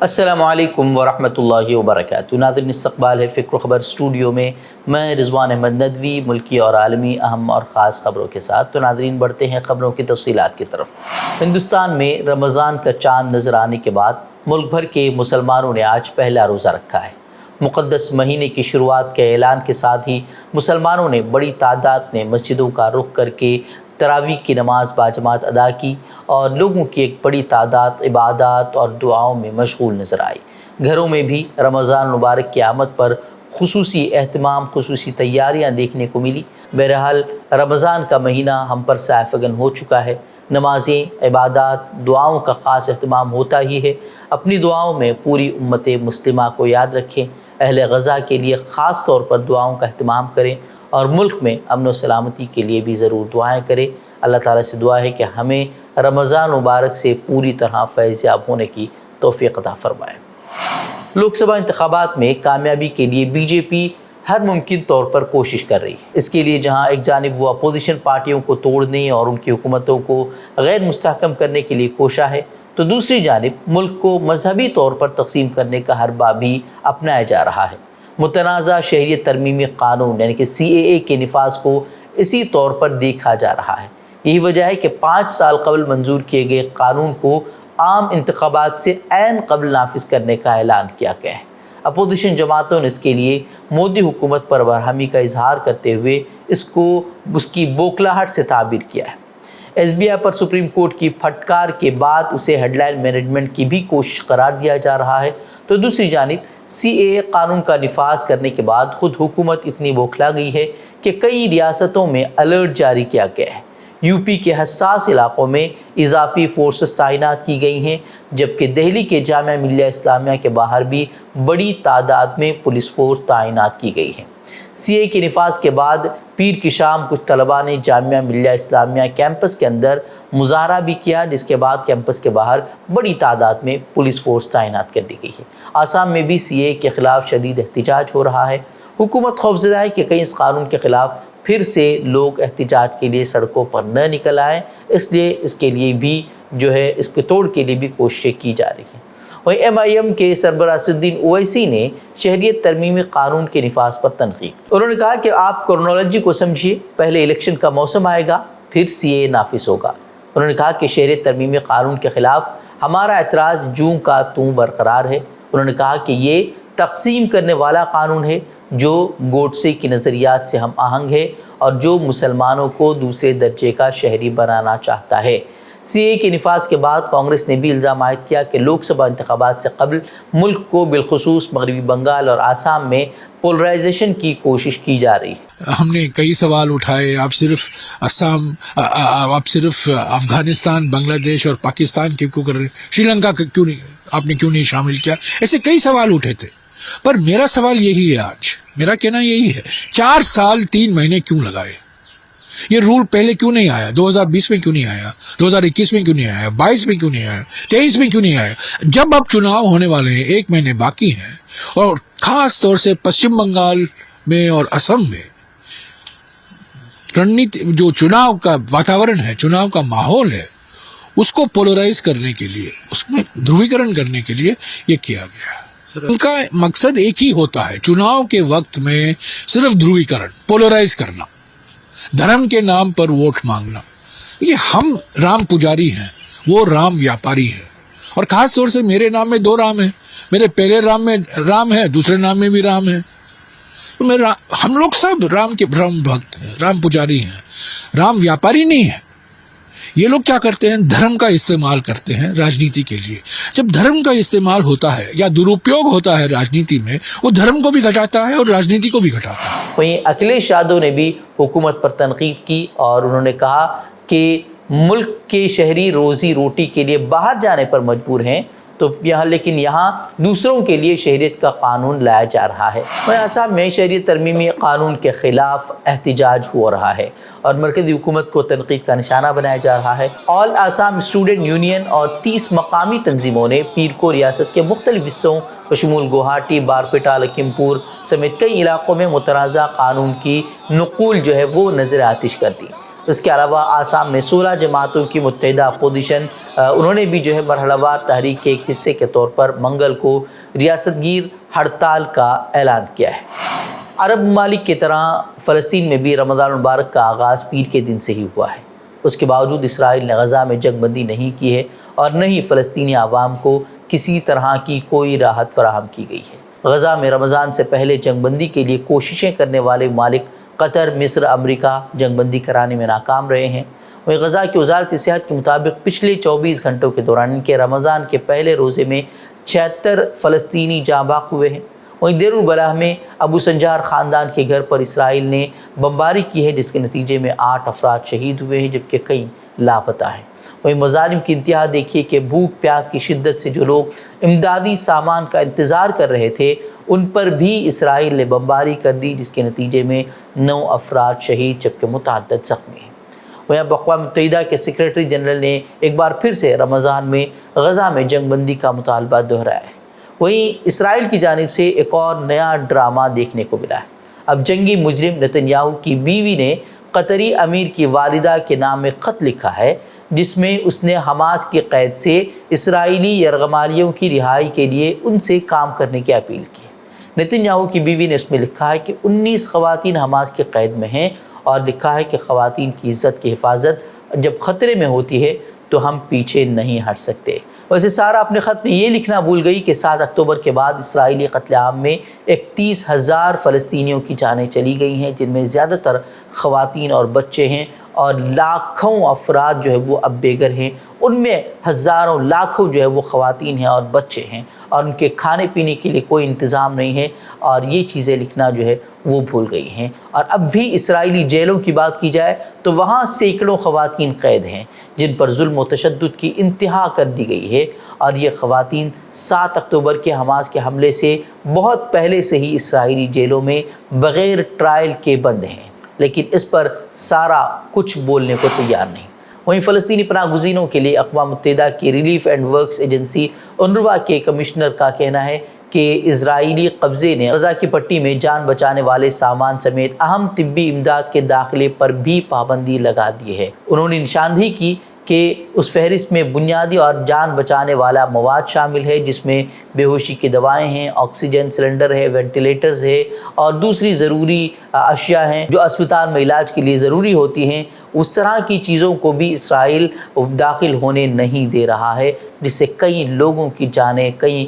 السلام علیکم ورحمۃ اللہ وبرکاتہ۔ ناظرین، استقبال ہے فکر و خبر اسٹوڈیو میں، میں رضوان احمد ندوی، ملکی اور عالمی اہم اور خاص خبروں کے ساتھ۔ تو ناظرین، بڑھتے ہیں خبروں کی تفصیلات کی طرف۔ ہندوستان میں رمضان کا چاند نظر آنے کے بعد ملک بھر کے مسلمانوں نے آج پہلا روزہ رکھا ہے۔ مقدس مہینے کی شروعات کے اعلان کے ساتھ ہی مسلمانوں نے بڑی تعداد میں مسجدوں کا رخ کر کے تراویح کی نماز باجماعت ادا کی اور لوگوں کی ایک بڑی تعداد عبادات اور دعاؤں میں مشغول نظر آئی۔ گھروں میں بھی رمضان مبارک کی آمد پر خصوصی اہتمام، خصوصی تیاریاں دیکھنے کو ملی۔ بہرحال رمضان کا مہینہ ہم پر سایہ فگن ہو چکا ہے۔ نمازیں، عبادات، دعاؤں کا خاص اہتمام ہوتا ہی ہے۔ اپنی دعاؤں میں پوری امت مسلمہ کو یاد رکھیں، اہل غزہ کے لیے خاص طور پر دعاؤں کا اہتمام کریں اور ملک میں امن و سلامتی کے لیے بھی ضرور دعائیں کریں۔ اللہ تعالیٰ سے دعا ہے کہ ہمیں رمضان مبارک سے پوری طرح فیض یاب ہونے کی توفیق عطا فرمائے۔ لوک سبھا انتخابات میں کامیابی کے لیے بی جے پی ہر ممکن طور پر کوشش کر رہی ہے۔ اس کے لیے جہاں ایک جانب وہ اپوزیشن پارٹیوں کو توڑنے اور ان کی حکومتوں کو غیر مستحکم کرنے کے لیے کوشاں ہے، تو دوسری جانب ملک کو مذہبی طور پر تقسیم کرنے کا حربہ بھی اپنایا جا رہا ہے۔ متنازع شہریت ترمیمی قانون یعنی کہ CAA کے نفاذ کو اسی طور پر دیکھا جا رہا ہے۔ یہی وجہ ہے کہ 5 سال قبل منظور کیے گئے قانون کو عام انتخابات سے عین قبل نافذ کرنے کا اعلان کیا گیا ہے۔ اپوزیشن جماعتوں نے اس کے لیے مودی حکومت پر برہمی کا اظہار کرتے ہوئے اس کی بوکھلاہٹ سے تعبیر کیا ہے۔ SBI پر سپریم کورٹ کی پھٹکار کے بعد اسے ہیڈ لائن مینجمنٹ کی بھی کوشش قرار دیا جا رہا ہے، تو دوسری جانب CAA قانون کا نفاذ کرنے کے بعد خود حکومت اتنی بوکھلا گئی ہے کہ کئی ریاستوں میں الرٹ جاری کیا گیا ہے۔ UP کے حساس علاقوں میں اضافی فورسز تعینات کی گئی ہیں، جبکہ دہلی کے جامعہ ملیہ اسلامیہ کے باہر بھی بڑی تعداد میں پولیس فورس تعینات کی گئی ہے۔ CAA کے نفاذ کے بعد پیر کی شام کچھ طلباء نے جامعہ ملیہ اسلامیہ کیمپس کے اندر مظاہرہ بھی کیا، جس کے بعد کیمپس کے باہر بڑی تعداد میں پولیس فورس تعینات کر دی گئی ہے۔ آسام میں بھی CAA کے خلاف شدید احتجاج ہو رہا ہے۔ حکومت خوفزدہ ہے کہ کہیں اس قانون کے خلاف پھر سے لوگ احتجاج کے لیے سڑکوں پر نہ نکل آئیں، اس لیے اس کے لیے بھی اس کے توڑ کے لیے بھی کوششیں کی جا رہی ہیں۔ وہیں MIM کے سربراہ اسدالدین اویسی نے شہریت ترمیمی قانون کے نفاذ پر تنقید۔ انہوں نے کہا کہ آپ کرونالوجی کو سمجھیے، پہلے الیکشن کا موسم آئے گا، پھر CAA نافذ ہوگا۔ انہوں نے کہا کہ شہریت ترمیمی قانون کے خلاف ہمارا اعتراض جوں کا توں برقرار ہے۔ انہوں نے کہا کہ یہ تقسیم کرنے والا قانون ہے جو گوڈسے کی نظریات سے ہم آہنگ ہے اور جو مسلمانوں کو دوسرے درجے کا شہری بنانا چاہتا ہے۔ CAA کے نفاذ کے بعد کانگریس نے بھی الزام عائد کیا کہ لوک سبھا انتخابات سے قبل ملک کو بالخصوص مغربی بنگال اور آسام میں پولرائزیشن کی کوشش کی جا رہی ہے۔ ہم نے کئی سوال اٹھائے، آپ صرف افغانستان، بنگلہ دیش اور پاکستان کے کیوں کر رہے ہیں، شری لنکا آپ نے کیوں نہیں شامل کیا، ایسے کئی سوال اٹھے تھے۔ پر میرا سوال یہی ہے، آج میرا کہنا یہی ہے، 4 سال 3 مہینے کیوں لگائے؟ یہ رول پہلے کیوں نہیں آیا؟ 2020 میں کیوں نہیں آیا؟ 2021 میں کیوں نہیں آیا؟ 22 میں کیوں نہیں آیا؟ 23 میں کیوں نہیں آیا؟ جب اب چناؤ ہونے والے ہیں، 1 مہینے باقی ہیں، اور خاص طور سے پشچم بنگال میں اور اسم میں جو چناؤ کا واتاورن ہے، چناؤ کا ماحول ہے، اس کو پولرائز کرنے کے لیے، اس میں دھرویکرن کرنے کے لیے یہ کیا گیا۔ ان کا مقصد ایک ہی ہوتا ہے، چناؤ کے وقت میں صرف دھرویکرن، پولرائز کرنا، دھرم کے نام پر ووٹ مانگنا۔ یہ ہم رام پجاری ہیں، وہ رام ویاپاری ہے، اور خاص طور سے میرے نام میں 2 رام ہیں، میرے پہلے رام میں رام ہے، دوسرے نام میں بھی رام ہے، تو ہم لوگ سب رام کے برہم بھکت ہیں، رام پجاری ہیں، رام ویاپاری نہیں ہے۔ یہ لوگ کیا کرتے ہیں؟ دھرم کا استعمال کرتے ہیں راجنیتی کے لیے۔ جب دھرم کا استعمال ہوتا ہے یا درپیوگ ہوتا ہے راجنیتی میں، وہ دھرم کو بھی گھٹاتا ہے اور راجنیتی کو بھی گھٹاتا ہے۔ وہیں اکھلیش یادو نے بھی حکومت پر تنقید کی اور انہوں نے کہا کہ ملک کے شہری روزی روٹی کے لیے باہر جانے پر مجبور ہیں، تو لیکن یہاں دوسروں کے لیے شہریت کا قانون لایا جا رہا ہے۔ وہیں آسام میں شہریت ترمیمی قانون کے خلاف احتجاج ہو رہا ہے اور مرکزی حکومت کو تنقید کا نشانہ بنایا جا رہا ہے۔ آل آسام اسٹوڈنٹ یونین اور 30 مقامی تنظیموں نے پیر کو ریاست کے مختلف حصوں بشمول گوہاٹی، بارپیٹا، لکھیم پور سمیت کئی علاقوں میں متنازع قانون کی نقول وہ نظر آتش کر دی۔ اس کے علاوہ آسام میں 16 جماعتوں کی متحدہ اپوزیشن انہوں نے بھی جو ہے مرحلہ وار تحریک کے ایک حصے کے طور پر منگل کو ریاست گیر ہڑتال کا اعلان کیا ہے۔ عرب ممالک کی طرح فلسطین میں بھی رمضان المبارک کا آغاز پیر کے دن سے ہی ہوا ہے۔ اس کے باوجود اسرائیل نے غزہ میں جنگ بندی نہیں کی ہے اور نہ ہی فلسطینی عوام کو کسی طرح کی کوئی راحت فراہم کی گئی ہے۔ غزہ میں رمضان سے پہلے جنگ بندی کے لیے کوششیں کرنے والے ممالک قطر، مصر، امریکہ جنگ بندی کرانے میں ناکام رہے ہیں۔ وہیں غزہ کی وزارت صحت کے مطابق پچھلے 24 گھنٹوں کے دوران ان کے رمضان کے پہلے روزے میں 76 فلسطینی جاں بحق ہوئے ہیں۔ وہیں دیر البلح میں ابو سنجار خاندان کے گھر پر اسرائیل نے بمباری کی ہے، جس کے نتیجے میں 8 افراد شہید ہوئے ہیں جبکہ کئی لاپتہ ہیں۔ وہیں مظالم کی انتہا دیکھیے کہ بھوک پیاس کی شدت سے جو لوگ امدادی سامان کا انتظار کر رہے تھے ان پر بھی اسرائیل نے بمباری کر دی، جس کے نتیجے میں 9 افراد شہید جبکہ متعدد زخمی ہیں۔ وہیں اب اقوام متحدہ کے سیکریٹری جنرل نے ایک بار پھر سے رمضان میں غزہ میں جنگ بندی کا مطالبہ دہرایا ہے۔ وہیں اسرائیل کی جانب سے ایک اور نیا ڈرامہ دیکھنے کو ملا ہے۔ اب جنگی مجرم نتنیاہو کی بیوی نے قطری امیر کی والدہ کے نام میں خط لکھا ہے، جس میں اس نے حماس کی قید سے اسرائیلی یرغمالیوں کی رہائی کے لیے ان سے کام کرنے کی اپیل کی ہے۔ نتنیاہو کی بیوی نے اس میں لکھا ہے کہ 19 خواتین حماس کی قید میں ہیں اور لکھا ہے کہ خواتین کی عزت کی حفاظت جب خطرے میں ہوتی ہے تو ہم پیچھے نہیں ہٹ سکتے۔ ویسے سارا اپنے خط میں یہ لکھنا بھول گئی کہ 7 اکتوبر کے بعد اسرائیلی قتل عام میں 31,000 فلسطینیوں کی جانیں چلی گئی ہیں، جن میں زیادہ تر خواتین اور بچے ہیں اور لاکھوں افراد جو ہے وہ اب بے گھر ہیں۔ ان میں ہزاروں لاکھوں جو ہے وہ خواتین ہیں اور بچے ہیں اور ان کے کھانے پینے کے لیے کوئی انتظام نہیں ہے، اور یہ چیزیں لکھنا جو ہے وہ بھول گئی ہیں۔ اور اب بھی اسرائیلی جیلوں کی بات کی جائے تو وہاں سینکڑوں خواتین قید ہیں جن پر ظلم و تشدد کی انتہا کر دی گئی ہے، اور یہ خواتین 7 اکتوبر کے حماس کے حملے سے بہت پہلے سے ہی اسرائیلی جیلوں میں بغیر ٹرائل کے بند ہیں، لیکن اس پر سارا کچھ بولنے کو تیار نہیں۔ وہیں فلسطینی پناہ گزینوں کے لیے اقوام متحدہ کی relief and works agency UNRWA کے کمشنر کا کہنا ہے کہ اسرائیلی قبضے نے غزہ کی پٹی میں جان بچانے والے سامان سمیت اہم طبی امداد کے داخلے پر بھی پابندی لگا دی ہے۔ انہوں نے نشاندہی کی کہ اس فہرست میں بنیادی اور جان بچانے والا مواد شامل ہے، جس میں بے ہوشی کی دوائیں ہیں، آکسیجن سلنڈر ہے، وینٹیلیٹرز ہے اور دوسری ضروری اشیاء ہیں جو اسپتال میں علاج کے لیے ضروری ہوتی ہیں۔ اس طرح کی چیزوں کو بھی اسرائیل داخل ہونے نہیں دے رہا ہے، جس سے کئی لوگوں کی جانیں، کئی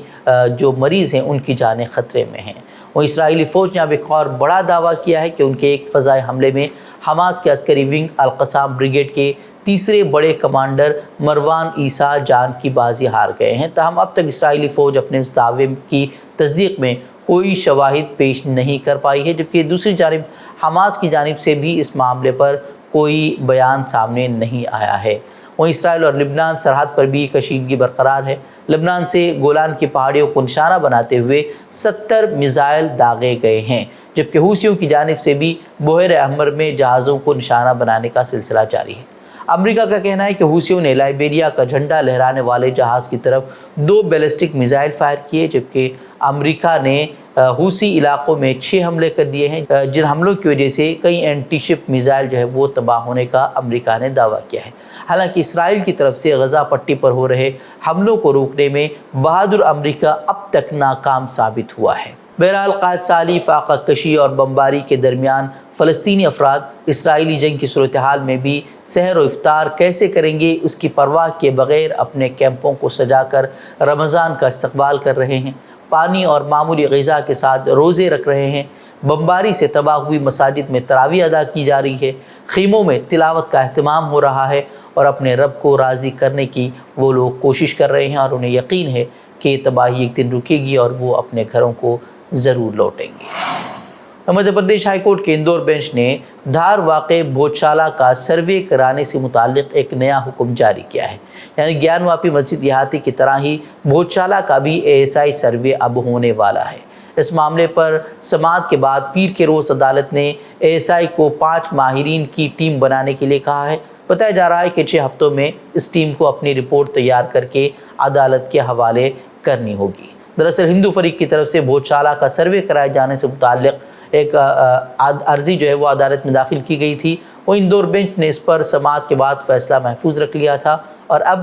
جو مریض ہیں ان کی جانیں خطرے میں ہیں۔ وہ اسرائیلی فوج نے اب ایک اور بڑا دعویٰ کیا ہے کہ ان کے ایک فضائی حملے میں حماس کے عسکری ونگ القسام بریگیڈ کے تیسرے بڑے کمانڈر مروان عیسیٰ جان کی بازی ہار گئے ہیں۔ تاہم اب تک اسرائیلی فوج اپنے اس دعوے کی تصدیق میں کوئی شواہد پیش نہیں کر پائی ہے، جبکہ دوسری جانب حماس کی جانب سے بھی اس معاملے پر کوئی بیان سامنے نہیں آیا ہے۔ وہیں اسرائیل اور لبنان سرحد پر بھی کشیدگی برقرار ہے۔ لبنان سے گولان کی پہاڑیوں کو نشانہ بناتے ہوئے 70 میزائل داغے گئے ہیں، جبکہ حوثیوں کی جانب سے بھی بحیرہ احمر میں جہازوں کو نشانہ بنانے کا سلسلہ جاری ہے۔ امریکہ کا کہنا ہے کہ حوثیوں نے لائبیریا کا جھنڈا لہرانے والے جہاز کی طرف 2 بیلسٹک میزائل فائر کیے، جبکہ امریکہ نے حوثی علاقوں میں 6 حملے کر دیے ہیں، جن حملوں کی وجہ سے کئی اینٹی شپ میزائل جو ہے وہ تباہ ہونے کا امریکہ نے دعویٰ کیا ہے۔ حالانکہ اسرائیل کی طرف سے غزہ پٹی پر ہو رہے حملوں کو روکنے میں بہادر امریکہ اب تک ناکام ثابت ہوا ہے۔ بہرحال قحط سالی، فاقہ کشی اور بمباری کے درمیان فلسطینی افراد اسرائیلی جنگ کی صورتحال میں بھی سحر و افطار کیسے کریں گے اس کی پرواہ کیے بغیر اپنے کیمپوں کو سجا کر رمضان کا استقبال کر رہے ہیں، پانی اور معمولی غذا کے ساتھ روزے رکھ رہے ہیں۔ بمباری سے تباہ ہوئی مساجد میں تراویح ادا کی جا رہی ہے، خیموں میں تلاوت کا اہتمام ہو رہا ہے اور اپنے رب کو راضی کرنے کی وہ لوگ کوشش کر رہے ہیں، اور انہیں یقین ہے کہ تباہی ایک دن رکے گی اور وہ اپنے گھروں کو ضرور لوٹیں گے۔ مدھیہ پردیش ہائی کورٹ کے اندور بینچ نے دھار واقع بھوجشالہ کا سروے کرانے سے متعلق ایک نیا حکم جاری کیا ہے، یعنی گیان واپی مسجد احاطے کی طرح ہی بھوجشالہ کا بھی ASI سروے اب ہونے والا ہے۔ اس معاملے پر سماعت کے بعد پیر کے روز عدالت نے ASI کو 5 ماہرین کی ٹیم بنانے کے لیے کہا ہے۔ بتایا جا رہا ہے کہ 6 ہفتوں میں اس ٹیم کو اپنی رپورٹ تیار کر کے عدالت کے حوالے کرنی ہوگی۔ دراصل ہندو فریق کی طرف سے بھوجشالہ کا سروے کرائے جانے سے متعلق ایک عرضی جو ہے وہ عدالت میں داخل کی گئی تھی، وہ اندور بینچ نے اس پر سماعت کے بعد فیصلہ محفوظ رکھ لیا تھا، اور اب